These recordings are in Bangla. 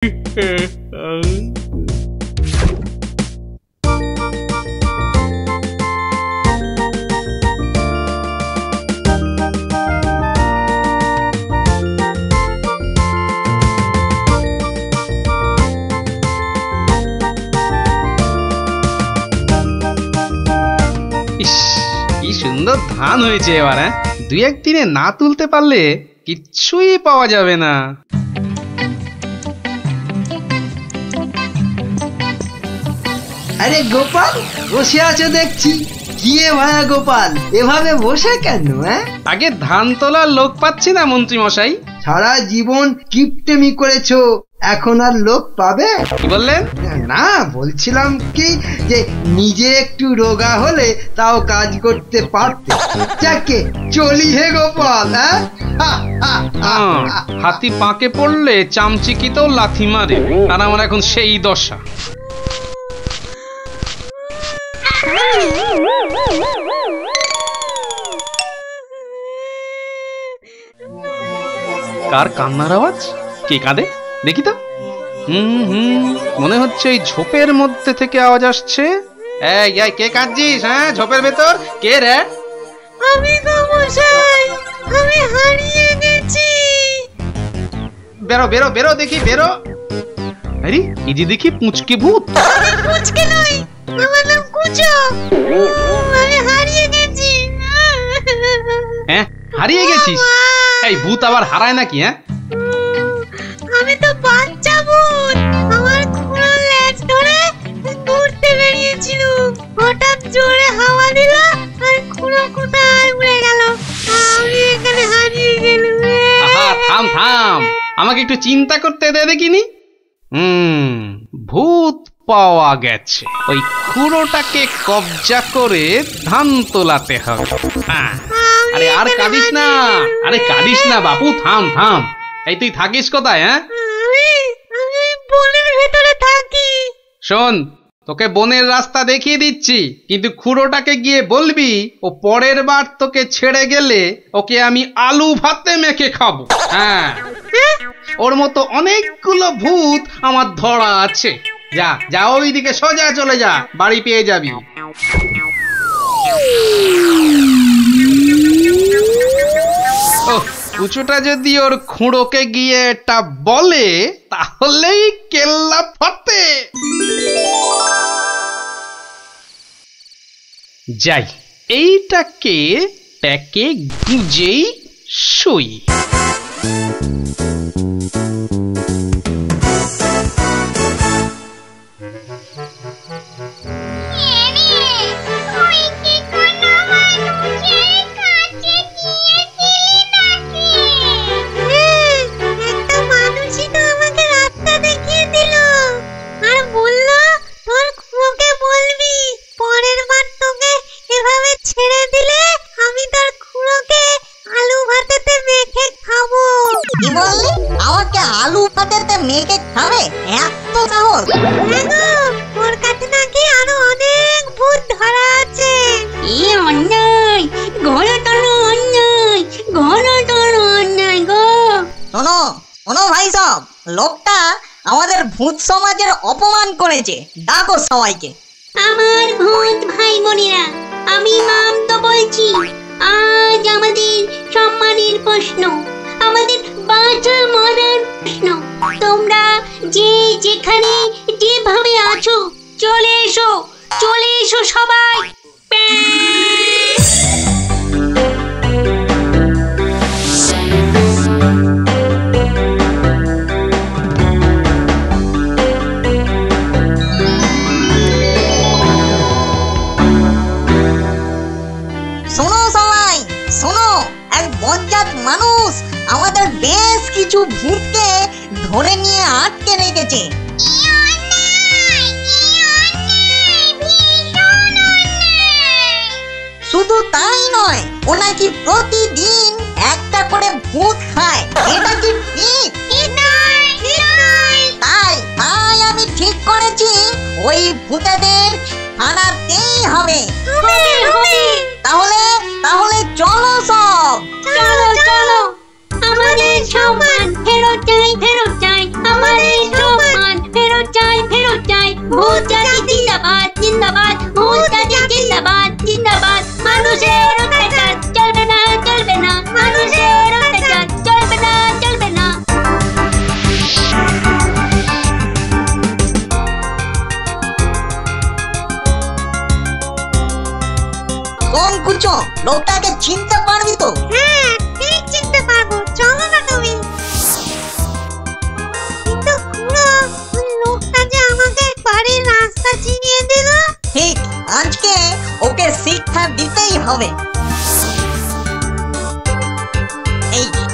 সুন্দর ধান হয়েছে এবার। দুই একদিনে না তুলতে পারলে কিচ্ছুই পাওয়া যাবে না। আরে গোপাল, বসে আছো দেখছি। কি ভাইয়া গোপাল, এভাবে বসে কেন? আগে ধান তোলার লোক পাচ্ছি না মন্ত্রী মশাই। সারা জীবন কিপটেমি করেছো, এখন আর লোক পাবে? কি বললেন? না, বলছিলাম কি যে নিজে একটু রোগা হলে তাও কাজ করতে পারতে। যাকে চলি হে গোপাল। হাতি পাকে পড়লে চামচিকিতেও লাথি মারে, আর আমার এখন সেই দশা। কার কান্নার আওয়াজ? কে কাঁদে দেখি তো। মনে হচ্ছে এই ঝোপের মধ্যে থেকে আওয়াজ আসছে। এই কে কাঁদছিস? ঝোপের ভেতর কে রে? আমি তো মশাই, আমি হারিয়ে গেছি। বেরো বেরো বেরো দেখি, বেরো। আরে এই যে দেখি পুঁচকে ভূত। আমি পুঁচকে নই, আমার নাম কুচো। আমি হারিয়ে গেছি। হারিয়ে গেছিস? এই ভূত আবার হারায় নাকি? আমি তো বাচ্চা ভূত। আমার খুঁড়ো লেজ ধরে ঘুরতে বেরিয়েছিল, হঠাৎ জোরে হাওয়া দিল আর খুঁড়ো কোথায় উড়ে গেল। আমি এখানে হারিয়ে গেলাম। থাম থাম, আমাকে একটু চিন্তা করতে দে দেখিনি। ভূত পাওয়া গেছে। ওই খুঁড়োটাকে কবজা করে ধান তোলাতে হবে। আরে আর কাঁদিস না, আরে কাঁদিস না বাপু, থাম থাম। এই তুই থাকিস কোথায়? আমি বনের ভেতরে থাকি। শোন, তোকে বনের রাস্তা দেখিয়ে দিচ্ছি, কিন্তু খুঁড়োটাকে গিয়ে বলবি ও পরের বার তোকে ছেড়ে গেলে ওকে আমি আলু ভাতে মেখে খাবো। ওর মতো অনেকগুলো ভূত আমার ধরা আছে। যা যা, ওইদিকে সোজা চলে যা, বাড়ি পেয়ে যাবি। কুচুটা যদি ওর খুঁড়োকে গিয়ে এটা বলে তাহলেই কেল্লা ফাটে। যাই, এইটাকে প্যাকে গুজেই শুই। লোকটা আমাদের ভূত সমাজের অপমান করেছে, ডাকো সবাইকে। আমার ভূত ভাই বোনেরা, আমি মাম তো বলছি। আজ আমাদের সম্মানের প্রশ্ন, আমাদের বাঁচা মরার প্রশ্ন। তোমরা যে যেখানে যেভাবে আছো চলে এসো, চলে এসো সবাই। মানুষ আমাদের বেশ কিছু ভূতকে ধরে নিয়ে আটকে রেখেছে। শুধু তাই নয়, ও নাকি প্রতিদিন একটা করে ভূত খায়। এটা কি ঠিক? তাই আমি ঠিক করেছি ওই ভূতেদের হারাতেই হবে। তাহলে চলো সব, চলো আমাদের সম্মান ফেরত চাই, আমাদের লোকটাকে চিনতে পারবি তো? হ্যাঁ ঠিক চিনতে পারবো, চলো না তুমি। কিন্তু খুড়ো, ওই লোকটা যে আমাকে বাড়ির রাস্তা চিনিয়ে দিল। ঠিক, আজকে ওকে শিক্ষা দিতেই হবে।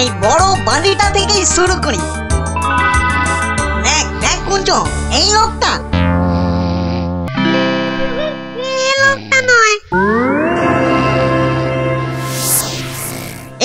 এই বড় বাড়িটা থেকেই শুরু করি। দেখ দেখ কুঞ্চো, এই লোকটা। এই লোকটা নয়।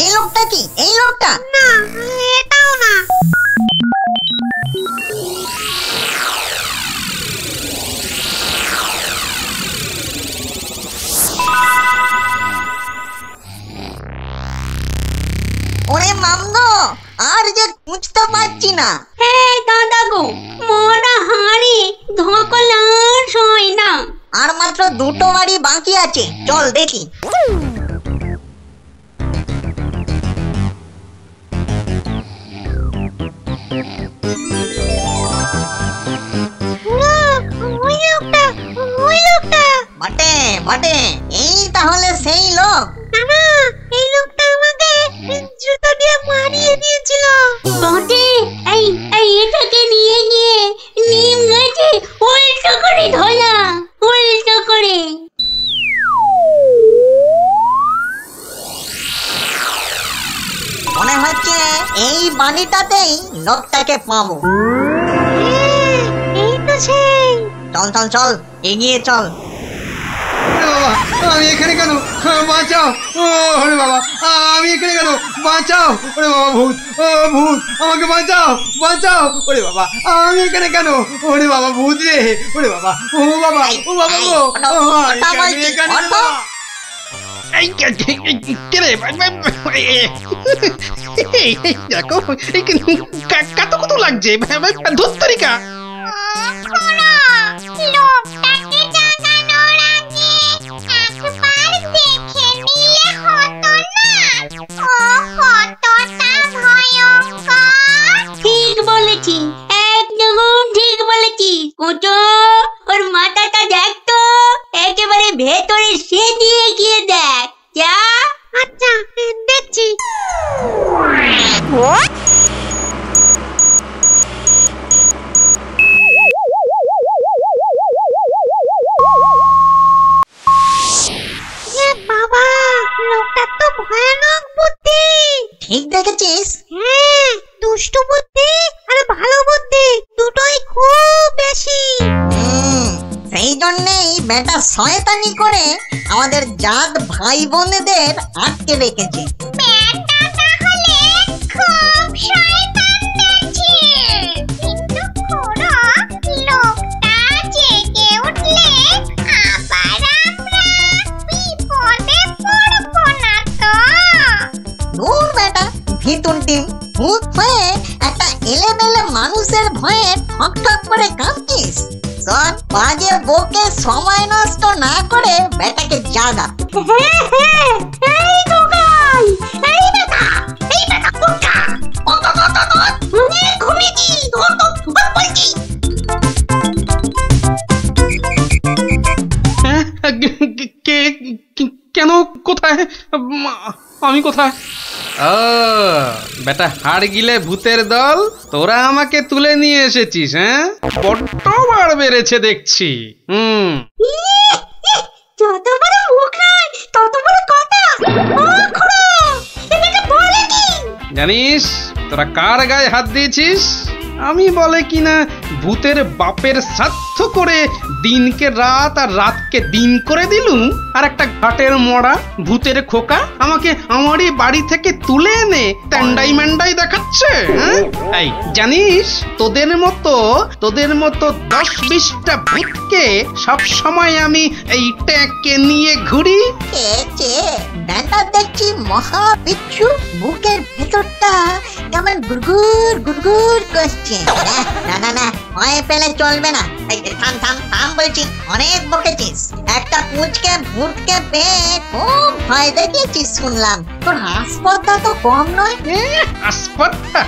এই লোকটা কি? এই লোকটা না, এটাও না। ওরে মামদো, আর যে খুঁজতে পারছি না। হ্যাঁ দাদা গো, মরা হাঁড়ি ধকল আর সয় না। আর মাত্র দুটো বাড়ি বাকি আছে, চল দেখি। খুড়ো, ওই লোকটা, ওই লোকটা। বটে বটে, এই তাহলে সেই লোক। না, এই লোকটা আমাকে জুতো দিয়ে মারিয়ে দিয়েছিল। বটে, এই এটাকে নিয়ে গিয়ে নিম গাছে উল্টো করে ধরা, উল্টো করে। মনে হচ্ছে এই বাড়িটাতেই লোকটাকে পাবো। হ্যাঁ, এই তো সেই। চল চল চল, এগিয়ে চল। আমি এখানে কেন? বাঁচাও! ওরে বাবা, আমি এখানে কেন? বাঁচাও! ওরে বাবা, ভূত! ও ভূত, আমাকে বাঁচাও! বাঁচাও! ওরে বাবা, আমি এখানে কেন? ওরে বাবা, ভূত রে! ওরে বাবা, ও বাবা, ও বাবা গো! আমি এখানে কেন? এই কে রে? দেখো কাতো কত লাগছে, ধুত্তরিকা। লোকটাকে জাগানোর আগে একবার দেখে নিলে হতো না? ও কতটা ভয়ঙ্কর। ঠিক বলেছি, একদম ঠিক বলেছি। কোচো, ওর মাথাটা দেখ তো, একেবারে ভেতরে সেদিয়ে গিয়ে দেখ। যা। আচ্ছা, দেখছি। বাবা, লোকটা তো ভয়ানক বুদ্ধি। ঠিক দেখেছিস? হ্যাঁ, দুষ্টু বুদ্ধি আর ভালো বুদ্ধি দুটোই খুব বেশি। সেই জন্যেই বেটা শয়তানি করে আমাদের জাত ভাই বোনেদের আটকে রেখেছে। ব্যাটা তাহলে খুব শয়তান দেখছি। কিন্তু খুড়ো, লোকটা জেগে উঠলে আবার আমরা বিপদে পড়বো না তো? দূর বেটা, ভিতুন টিম, ভূত হয়ে একটা এলেমেলে মানুষের ভয়ে ঠক ঠক করে কাঁপছিস। শোন, বাজে বকে সময় নষ্ট না করে বেটাকে জাগা। হ্যাঁ হ্যাঁ, এই গোগাই, এই বেটা, কোথা? ঘুমিয়েছি, ধর তো, বলছি। কেন? কোথায়? আমি কোথায়? ও বেটা, হাড় গিলে ভূতের দল, তোরা আমাকে তুলে নিয়ে এসেছিস? হ্যাঁ, বড্ড বার বেড়েছে দেখছি। যত বড় মুখ নয় তত বড় কথা। ও খুড়ো, এটা বলে কি? জানিস তোরা কার গায়ে হাত দিয়েছিস? আমি বলে কিনা ভূতের বাপের শ্রাদ্ধ করে দিনকে রাত আর রাতকে দিন করে দিলুম, আর একটা ঘাটের মরা ভূতের খোকা আমাকে আমারই বাড়ি থেকে তুলে এনে ট্যান্ডাই ম্যান্ডাই দেখাচ্ছে। এই জানিস, তোদের মতো 10-20টা ভূতকে সব সময় আমি এই ট্যাঁকে নিয়ে ঘুরি। ব্যাটা দেখছি মহা বিচ্ছু, বুকের ভেতরটা কেমন গুড়গুড় গুড়গুড় করছে। না না না, ভয় পেলে চলবে না। এই থাম থাম থাম বলছি, অনেক বকেছিস। একটা পুচকে ভূতকে পেয়ে খুব ভয় দেখিয়েছিস শুনলাম। তোর হাসপাতাল তো কম নয়। হাসপাতাল?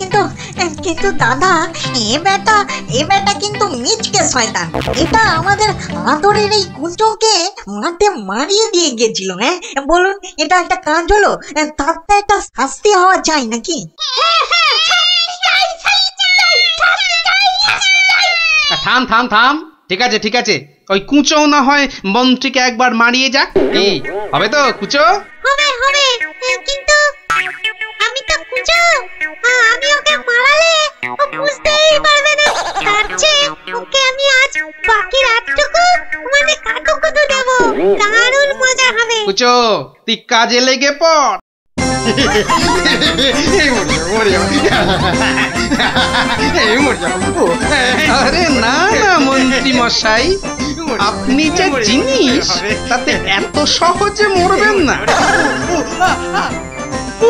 কিন্তু কিন্তু দাদা, এ বেটা কিন্তু মিচকে শয়তান। এটা আমাদের আদরের এই কুঞ্চকে মাঠে মারিয়ে দিয়ে গেছিল। হ্যাঁ বলুন, এটা একটা কাজ হলো? তার তো একটা শাস্তি হওয়া চাই নাকি? থাম থাম থাম, ঠিক আছে ঠিক আছে, ওই কুঁচো না হয় মন্ত্রীকে একবার মারিয়ে যাক। কি হবে তো কুঁচো? হবে হবে, কিন্তু আমি তো কুঁচো, আমি ওকে মারালে ও বুঝতেই পারবে না। তার চেয়ে ওকে আমি আজ বাকি রাতটুকু মানে কাটুকুটু দেবো, দারুণ মজা হবে। কুঁচো তুই কাজে লেগে পড়। আরে না না মন্ত্রী মশাই, আপনি যে জিনিস তাতে এত সহজে মরবেন না।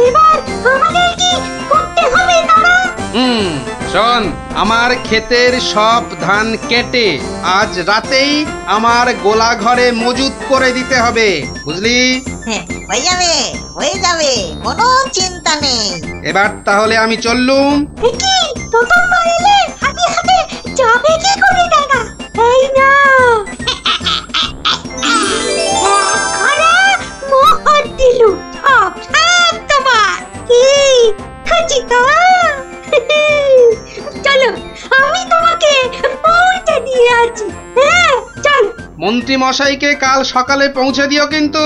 এবার আমাদের কি করতে হবে দাদা? শোন, আমার ক্ষেতের সব ধান কেটে আজ রাতেই আমার গোলা ঘরে মজুত করে দিতে হবে, বুঝলি? হ্যাঁ, হয়ে যাবে, কোনো চিন্তা নেই। এবার তাহলে আমি চললুম। কি প্রথমবার এলে হাতে হাতে যাবে কি করে দাদা? এই না মোহর দিলু, সব সব তোমার। কি খুশি তো? চলো, আমি তোমাকে পৌঁছে দিয়ে আছি। হ্যাঁ চল। মন্ত্রী মশাইকে কাল সকালে পৌঁছে দিও কিন্তু।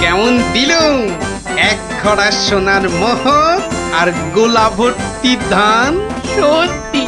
কেমন দিলুম? এক ঘড়া সোনার মোহর আর গোলা ভর্তি ধান। সত্যি